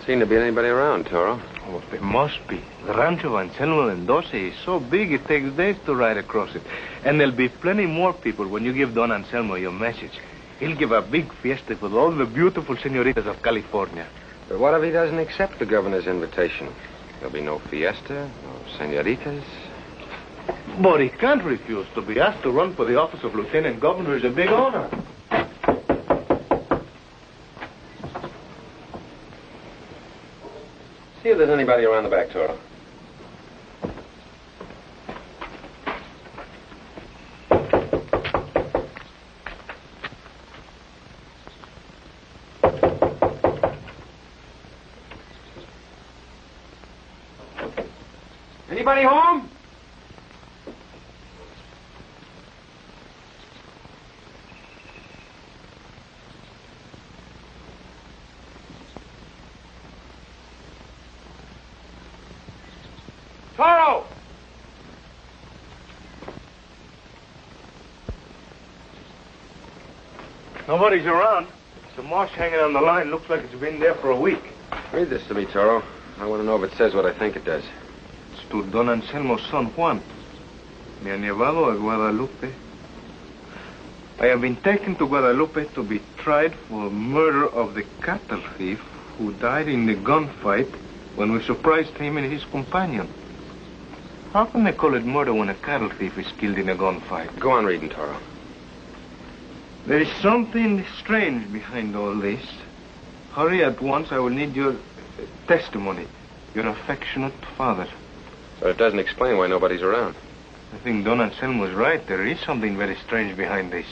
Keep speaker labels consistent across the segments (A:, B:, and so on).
A: seem to be anybody around, Toro.
B: Oh, there must be. The Rancho Anselmo Mendoza is so big it takes days to ride across it. And there'll be plenty more people when you give Don Anselmo your message. He'll give a big fiesta with all the beautiful senoritas of California.
A: But what if he doesn't accept the governor's invitation? There'll be no fiesta, no senoritas.
B: But he can't refuse. To be asked to run for the office of lieutenant governor is a big honor.
A: See if there's anybody around the back, Toro. Anybody home? Toro!
B: Nobody's around. The marsh hanging on the line looks like it's been there for a week.
A: Read this to me, Toro. I want to know if it says what I think it does.
B: It's to Don Anselmo's son, Juan. Me han llevado a Guadalupe. I have been taken to Guadalupe to be tried for murder of the cattle thief who died in the gunfight when we surprised him and his companion. How can they call it murder when a cattle thief is killed in a gunfight?
A: Go on reading, Toro.
B: There is something strange behind all this. Hurry at once. I will need your testimony. Your affectionate father.
A: But it doesn't explain why nobody's around.
B: I think Don Anselmo is right. There is something very strange behind this.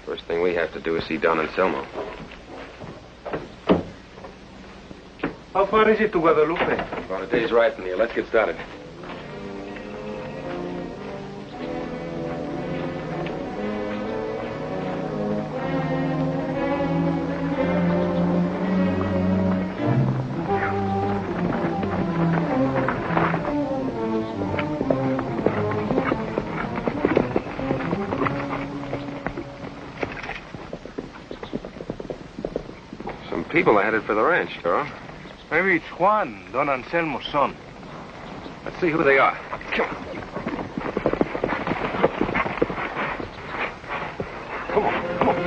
A: First thing we have to do is see Don Anselmo.
B: How far is it to Guadalupe?
A: About a day's ride from here. Let's get started. People are headed for the ranch, Toro.
B: Maybe it's Juan, Don Anselmo's son.
A: Let's see who they are. Come on. Come on, come on.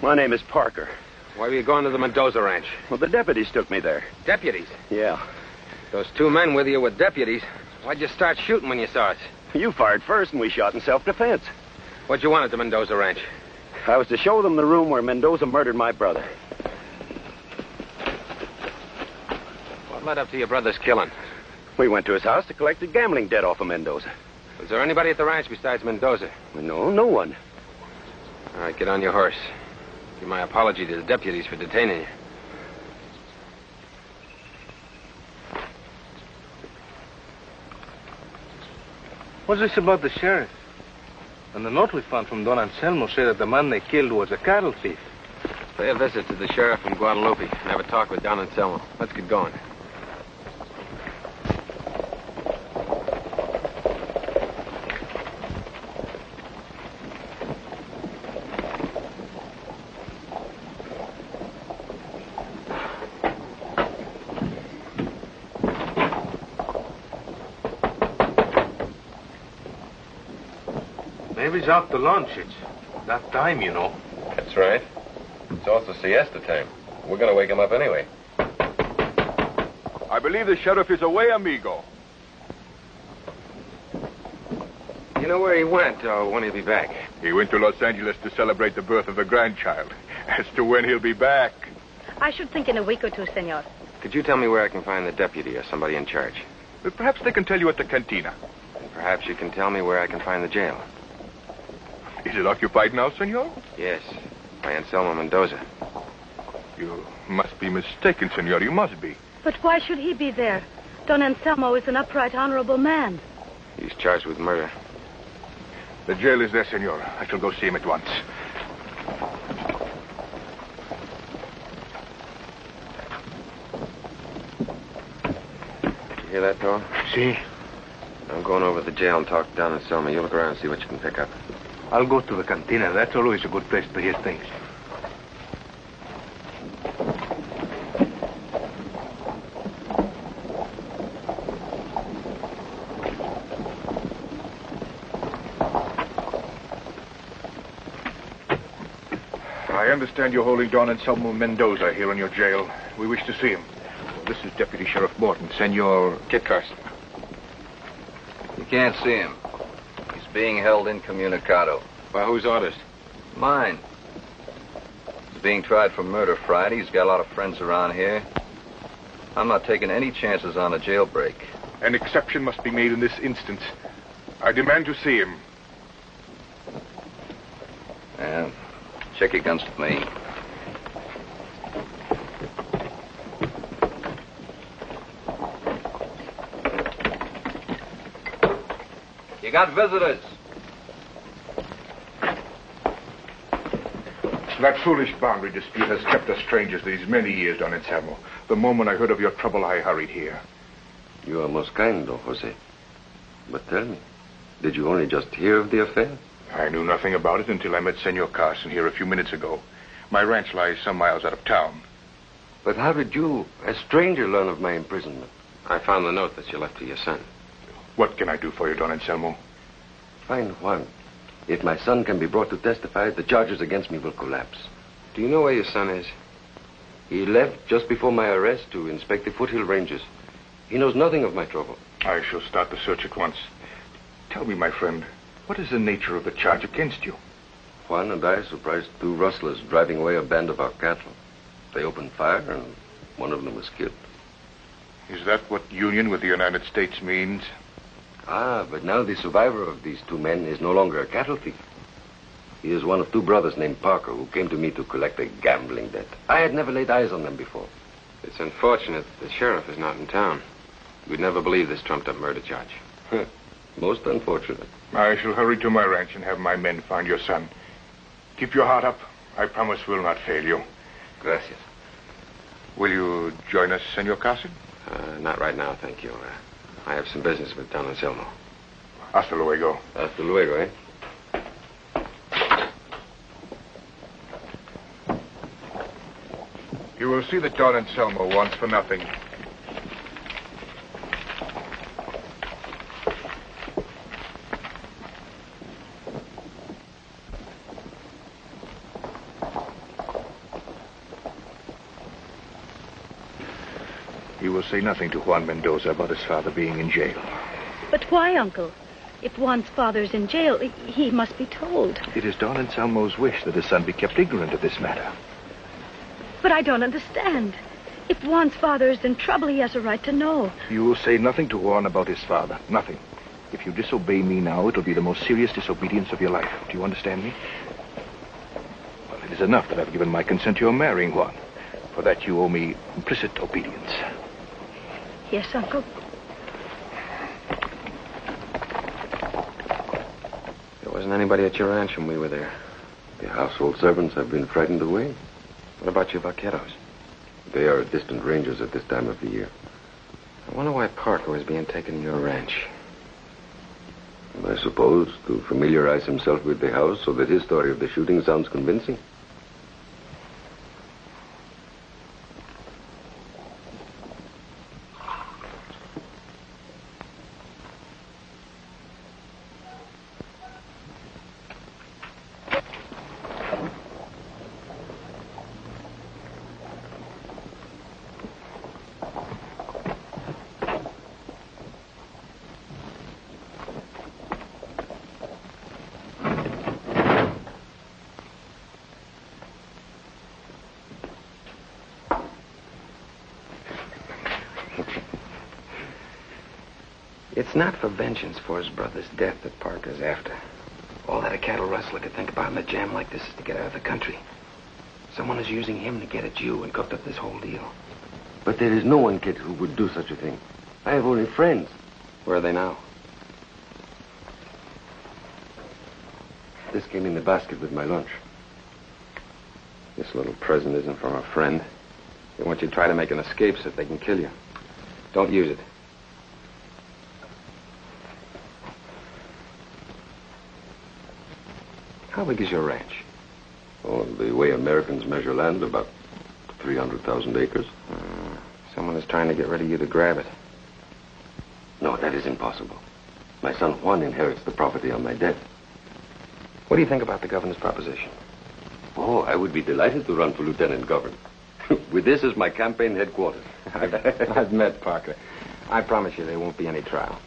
C: My name is Parker.
A: Why were you going to the Mendoza ranch?
C: Well, the deputies took me there.
A: Deputies?
C: Yeah.
A: Those two men with you were deputies. Why'd you start shooting when you saw us?
C: You fired first, and we shot in self-defense.
A: What'd you want at the Mendoza ranch?
C: I was to show them the room where Mendoza murdered my brother.
A: What led up to your brother's killing?
C: We went to his house to collect the gambling debt off of Mendoza.
A: Was there anybody at the ranch besides Mendoza?
C: No, no one.
A: All right, get on your horse. Give my apology to the deputies for detaining you.
B: What's this about the sheriff? And the note we found from Don Anselmo said that the man they killed was a cattle thief.
A: Pay a visit to the sheriff from Guadalupe and have a talk with Don Anselmo. Let's get going.
B: Baby's out to lunch. It's that time, you know.
A: That's right. It's also siesta time. We're going to wake him up anyway.
D: I believe the sheriff is away, amigo.
A: You know where he went, or when he'll be back?
D: He went to Los Angeles to celebrate the birth of a grandchild. As to when he'll be back...
E: I should think in a week or two, senor.
A: Could you tell me where I can find the deputy or somebody in charge?
D: But perhaps they can tell you at the cantina.
A: And perhaps you can tell me where I can find the jail.
D: Is it occupied now, senor?
A: Yes, by Anselmo Mendoza.
D: You must be mistaken, senor. You must be.
E: But why should he be there? Don Anselmo is an upright, honorable man.
A: He's charged with murder.
D: The jail is there, senor. I shall go see him at once.
A: You hear that door?
B: See?
A: I'm going over to the jail and talk to Don Anselmo. You look around and see what you can pick up.
B: I'll go to the cantina. That's always a good place to hear things.
D: I understand you're holding Don Anselmo Mendoza here in your jail. We wish to see him. This is Deputy Sheriff Morton, Senor...
A: Kit Carson.
F: You can't see him. He's being held incommunicado.
A: By whose orders?
F: Mine. He's being tried for murder Friday. He's got a lot of friends around here. I'm not taking any chances on a jailbreak.
D: An exception must be made in this instance. I demand to see him.
F: Yeah. Check against me. You got visitors.
D: That foolish boundary dispute has kept us strangers these many years, Don Anselmo. The moment I heard of your trouble, I hurried here.
G: You are most kind, Don Jose. But tell me, did you only just hear of the affair?
D: I knew nothing about it until I met Senor Carson here a few minutes ago. My ranch lies some miles out of town.
G: But how did you, a stranger, learn of my imprisonment?
A: I found the note that you left to your son.
D: What can I do for you, Don Anselmo?
G: Find Juan. If my son can be brought to testify, the charges against me will collapse.
A: Do you know where your son is?
G: He left just before my arrest to inspect the foothill ranges. He knows nothing of my trouble.
D: I shall start the search at once. Tell me, my friend, what is the nature of the charge against you?
G: Juan and I surprised two rustlers driving away a band of our cattle. They opened fire, and one of them was killed.
D: Is that what union with the United States means?
G: Ah, but now the survivor of these two men is no longer a cattle thief. He is one of two brothers named Parker who came to me to collect a gambling debt. I had never laid eyes on them before.
A: It's unfortunate that the sheriff is not in town. You'd never believe this trumped-up murder charge.
G: Most unfortunate.
D: I shall hurry to my ranch and have my men find your son. Keep your heart up. I promise we'll not fail you.
G: Gracias.
D: Will you join us, Senor Carson?
A: Not right now, thank you. I have some business with Don Anselmo.
D: Hasta luego.
G: Hasta luego, eh?
D: You will see that Don Anselmo wants for nothing. He will say nothing to Juan Mendoza about his father being in jail.
E: But why, Uncle? If Juan's father's in jail, he must be told.
D: It is Don Anselmo's wish that his son be kept ignorant of this matter.
E: But I don't understand. If Juan's father is in trouble, he has a right to know.
D: You will say nothing to Juan about his father. Nothing. If you disobey me now, it will be the most serious disobedience of your life. Do you understand me? Well, it is enough that I've given my consent to your marrying Juan. For that, you owe me implicit obedience.
E: Yes, Uncle.
A: There wasn't anybody at your ranch when we were there.
G: The household servants have been frightened away.
A: What about your vaqueros?
G: They are distant rangers at this time of the year.
A: I wonder why Parker was being taken to your ranch.
G: I suppose to familiarize himself with the house so that his story of the shooting sounds convincing.
A: It's not for vengeance for his brother's death that Parker's after. All that a cattle rustler could think about in a jam like this is to get out of the country. Someone is using him to get at you and cooked up this whole deal.
G: But there is no one, kid, who would do such a thing. I have only friends.
A: Where are they now?
G: This came in the basket with my lunch.
A: This little present isn't from a friend. They want you to try to make an escape so that they can kill you. Don't use it. How big is your ranch?
G: Oh, the way Americans measure land, about 300,000 acres.
A: Someone is trying to get rid of you to grab it.
G: No, that is impossible. My son Juan inherits the property on my death.
A: What do you think about the governor's proposition?
G: Oh, I would be delighted to run for lieutenant governor. With this as my campaign headquarters.
A: I've met Parker. I promise you there won't be any trial.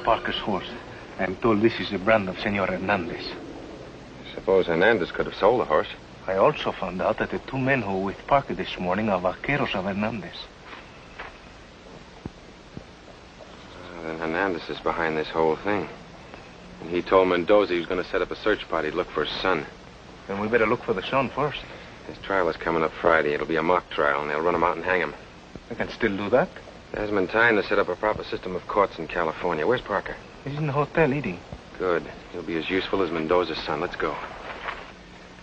B: Parker's horse. I'm told this is the brand of Senor Hernandez.
A: Suppose Hernandez could have sold the horse.
B: I also found out that the two men who were with Parker this morning are vaqueros of Hernandez.
A: Then Hernandez is behind this whole thing. And he told Mendoza he was going to set up a search party to look for his son.
B: Then we better look for the son first.
A: His trial is coming up Friday. It'll be a mock trial, and they'll run him out and hang him.
B: I can still do that.
A: There hasn't been time to set up a proper system of courts in California. Where's Parker?
B: He's in the hotel eating.
A: Good. He'll be as useful as Mendoza's son. Let's go.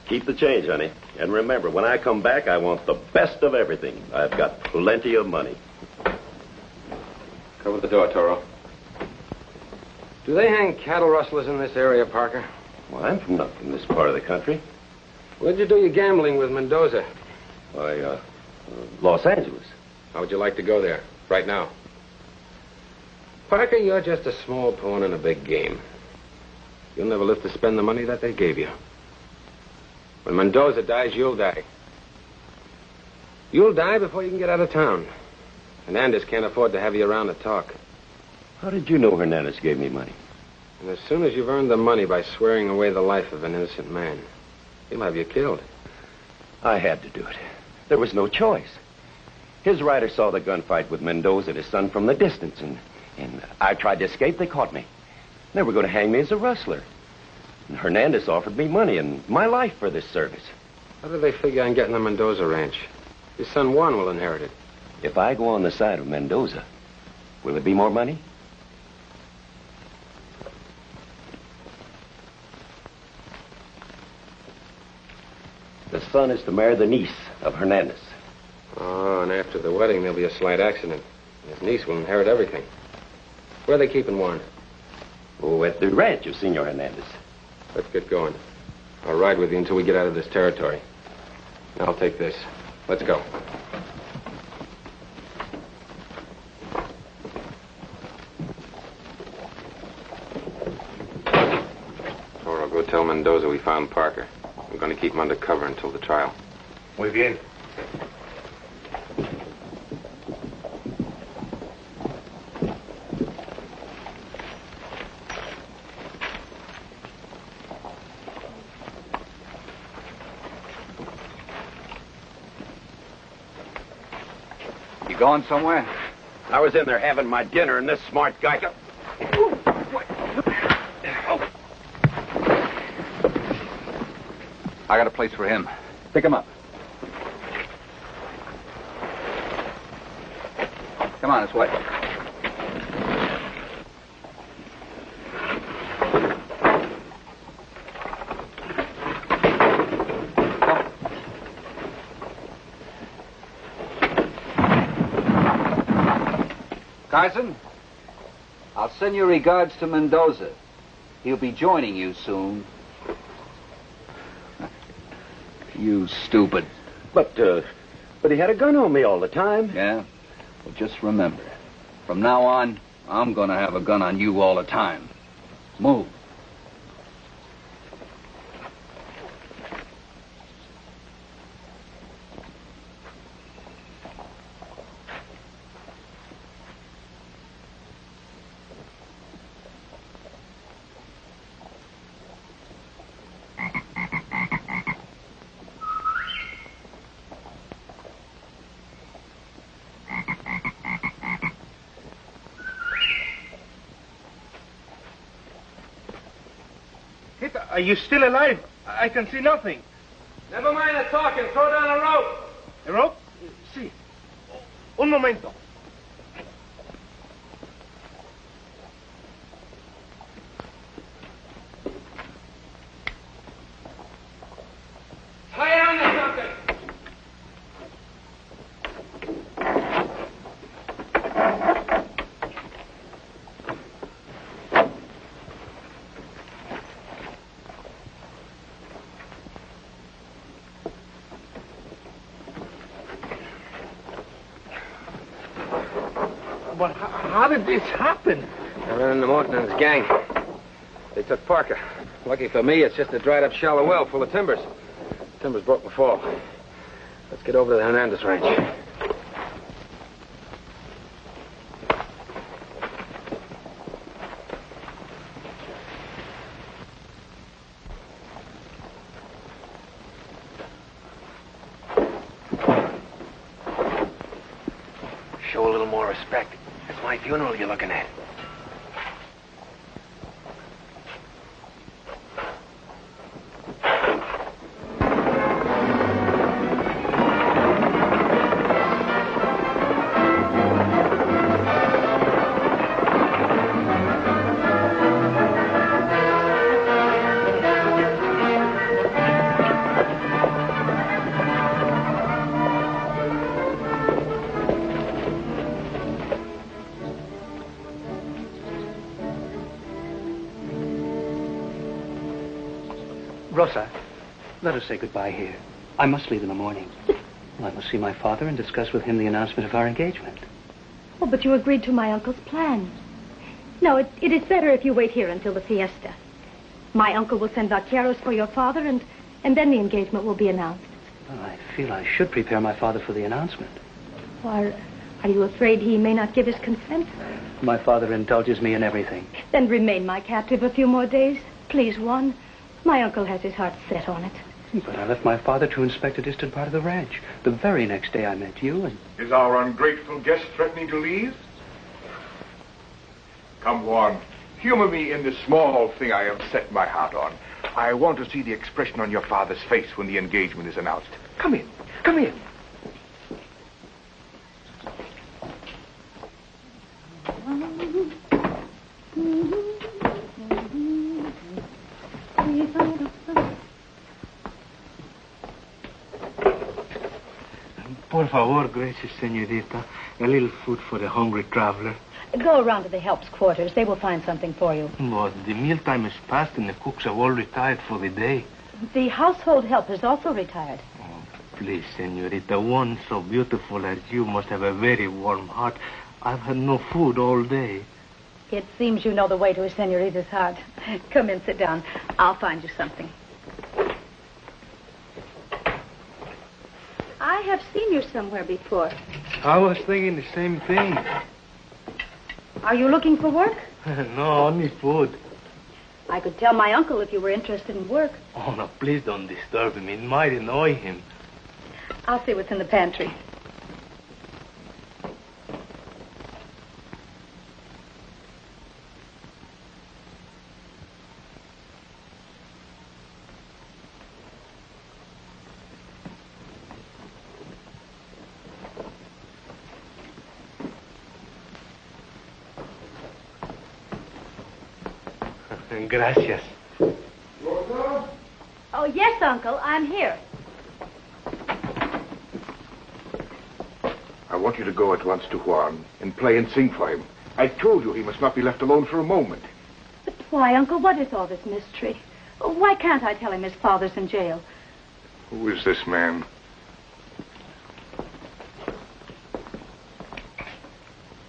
C: Keep the change, honey. And remember, when I come back, I want the best of everything. I've got plenty of money.
A: Cover the door, Toro. Do they hang cattle rustlers in this area, Parker?
C: Well, I'm from up in this part of the country.
A: Where'd you do your gambling with Mendoza?
C: Why, Los Angeles.
A: How would you like to go there, right now? Parker, you're just a small pawn in a big game. You'll never live to spend the money that they gave you. When Mendoza dies, you'll die. You'll die before you can get out of town. Hernandez can't afford to have you around to talk.
C: How did you know Hernandez gave me money?
A: And as soon as you've earned the money by swearing away the life of an innocent man, he'll have you killed.
C: I had to do it. There was no choice. His rider saw the gunfight with Mendoza and his son from the distance, and I tried to escape. They caught me. They were going to hang me as a rustler. And Hernandez offered me money and my life for this service.
A: How do they figure on getting the Mendoza ranch? His son Juan will inherit it.
C: If I go on the side of Mendoza, will it be more money? The son is to marry the niece of Hernandez.
A: Oh, and after the wedding, there'll be a slight accident. His niece will inherit everything. Where are they keeping Juan?
C: Oh, at the ranch of Senor Hernandez.
A: Let's get going. I'll ride with you until we get out of this territory. I'll take this. Let's go. Toro, go tell Mendoza we found Parker. We're going to keep him under cover until the trial.
B: Muy bien.
H: You going somewhere?
C: I was in there having my dinner, and this smart guy...
H: I got a place for him.
F: Pick him up.
H: Come on, this way. Carson, I'll send your regards to Mendoza. He'll be joining you soon. You stupid.
C: But he had a gun on me all the time.
H: Yeah? Well, just remember, from now on, I'm going to have a gun on you all the time. Move.
B: Are you still alive? I can see nothing.
A: Never mind the talking. Throw down a rope.
B: A rope? Si. Un momento.
A: Tie on to something.
B: But how did this happen?
A: I ran into Morton and his gang. They took Parker. Lucky for me, it's just a dried-up shallow well full of timbers. Timbers broke my fall. Let's get over to the Hernandez ranch. Show a little more respect. It's my funeral you're looking at.
I: Rosa, let us say goodbye here. I must leave in the morning. I must see my father and discuss with him the announcement of our engagement.
E: Oh, but you agreed to my uncle's plan. No, it is better if you wait here until the fiesta. My uncle will send vaqueros for your father, and then the engagement will be announced.
I: Well, I feel I should prepare my father for the announcement.
E: Or are you afraid he may not give his consent?
I: My father indulges me in everything.
E: Then remain my captive a few more days. Please, Juan. My uncle has his heart set on it.
I: But I left my father to inspect a distant part of the ranch. The very next day I met you, and...
D: Is our ungrateful guest threatening to leave? Come, Juan. Humor me in this small thing I have set my heart on. I want to see the expression on your father's face when the engagement is announced. Come in. Come in.
B: Por favor, gracious señorita. A little food for the hungry traveler.
E: Go around to the help's quarters. They will find something for you.
B: But the mealtime is past and the cooks have all retired for the day.
E: The household help is also retired.
B: Oh, please, señorita, one so beautiful as you must have a very warm heart. I've had no food all day.
E: It seems you know the way to a señorita's heart. Come in, sit down. I'll find you something. I have seen you somewhere before.
B: I was thinking the same thing.
E: Are you looking for work?
B: No, only food.
E: I could tell my uncle if you were interested in work.
B: Oh, no, please don't disturb him. It might annoy him.
E: I'll see what's in the pantry.
I: Gracias.
E: Oh, yes, Uncle. I'm here.
D: I want you to go at once to Juan and play and sing for him. I told you he must not be left alone for a moment.
E: But why, Uncle? What is all this mystery? Why can't I tell him his father's in jail?
D: Who is this man?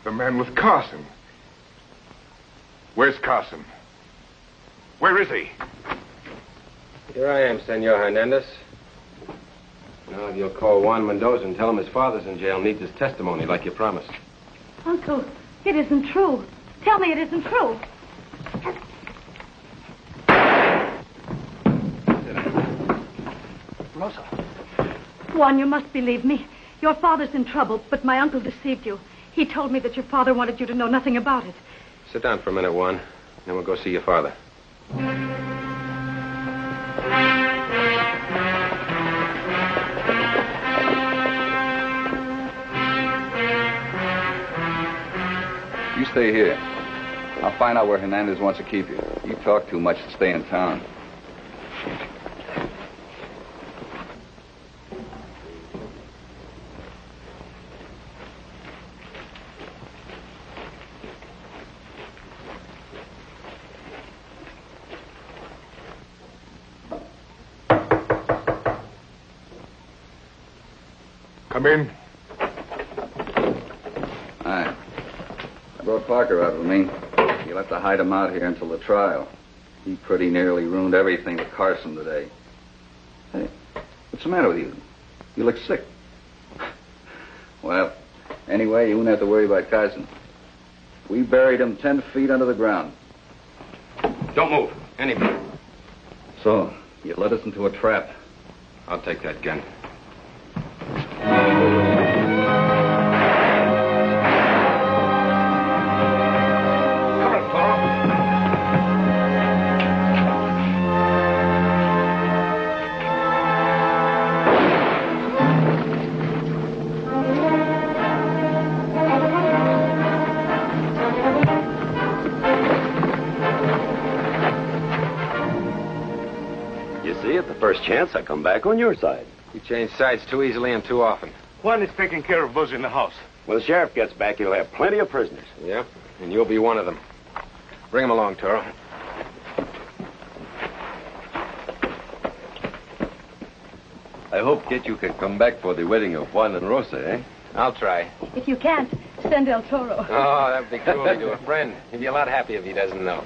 D: The man with Carson. Where's Carson? Where is he?
A: Here I am, Senor Hernandez. Now, if you'll call Juan Mendoza and tell him his father's in jail, needs his testimony like you promised.
E: Uncle, it isn't true. Tell me it isn't true.
I: Rosa.
E: Juan, you must believe me. Your father's in trouble, but my uncle deceived you. He told me that your father wanted you to know nothing about it.
A: Sit down for a minute, Juan. Then we'll go see your father.
F: You stay here. I'll find out where Hernandez wants to keep you. You talk too much to stay in town.
D: Come in.
F: Hi. I brought Parker out with me. You'll have to hide him out here until the trial. He pretty nearly ruined everything with Carson today. Hey, what's the matter with you? You look sick. Well, anyway, you won't have to worry about Carson. We buried him 10 feet under the ground.
A: Don't move. Anybody.
F: So, you led us into a trap.
A: I'll take that gun.
C: First chance, I come back on your side.
A: You change sides too easily and too often.
D: Juan is taking care of those in the house.
C: When the sheriff gets back, he'll have plenty of prisoners.
A: Yep, and you'll be one of them. Bring him along, Toro.
G: I hope, Kit, you can come back for the wedding of Juan and Rosa, eh?
A: I'll try.
E: If you can't, send El Toro.
A: Oh, that would be cruel to a friend. He'd be a lot happier if he doesn't know.